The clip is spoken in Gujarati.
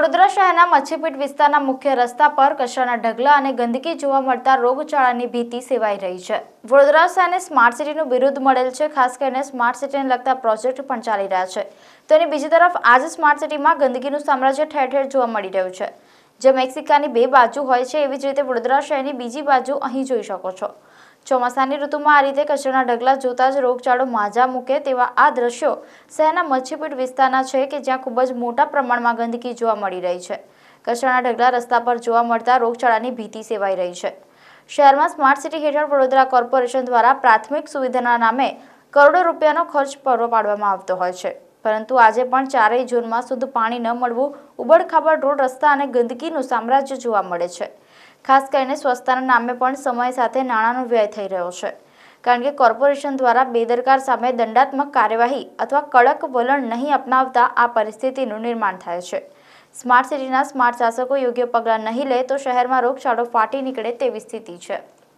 વડોદરા શહેરના મચ્છીપીટ વિસ્તારના મુખ્ય રસ્તા પર કચરાના ઢગલા અને ગંદકી જોવા મળતા રોગચાળાની ભીતિ સેવાઈ રહી છે। વડોદરા શહેરને સ્માર્ટ સિટીનું બિરુદ મળેલ છે। ખાસ કરીને સ્માર્ટ સિટીને લગતા પ્રોજેક્ટ પણ ચાલી રહ્યા છે, તો એની બીજી તરફ આજ સ્માર્ટ સિટીમાં ગંદકીનું સામ્રાજ્ય ઠેર ઠેર જોવા મળી રહ્યું છે। જે મેક્સિકાની બે બાજુ હોય છે, એવી જ રીતે વડોદરા શહેરની બીજી બાજુ અહીં જોઈ શકો છો। ચોમાસાની ઋતુમાં આ રીતે કચરાના ઢગલા જોતા જ રોગચાળો માજા મૂકે તેવા આ દ્રશ્યો શહેરના મચ્છીપીટ વિસ્તારના છે કે જ્યાં ખૂબ જ મોટા પ્રમાણમાં ગંદકી જોવા મળી રહી છે। કચરાના ઢગલા રસ્તા પર જોવા મળતા રોગચાળાની ભીતિ સેવાઈ રહી છે। શહેરમાં સ્માર્ટ સિટી હેઠળ વડોદરા કોર્પોરેશન દ્વારા પ્રાથમિક સુવિધાના નામે કરોડો રૂપિયાનો ખર્ચ પૂરો પાડવામાં આવતો હોય છે, પરંતુ આજે પણ ચારેય ઝોનમાં શુદ્ધ પાણી ન મળવું, ઉબડખાબડ રોડ રસ્તા અને ગંદકીનું સામ્રાજ્ય જોવા મળે છે। ખાસ કરીને સ્વચ્છતાના નામે પણ સમય સાથે નાણાંનો વ્યય થઈ રહ્યો છે, કારણ કે કોર્પોરેશન દ્વારા બેદરકાર સામે દંડાત્મક કાર્યવાહી અથવા કડક વલણ નહીં અપનાવતા આ પરિસ્થિતિનું નિર્માણ થાય છે। સ્માર્ટ સિટીના સ્માર્ટ શાસકો યોગ્ય પગલાં નહીં લે તો શહેરમાં રોગચાળો ફાટી નીકળે તેવી સ્થિતિ છે।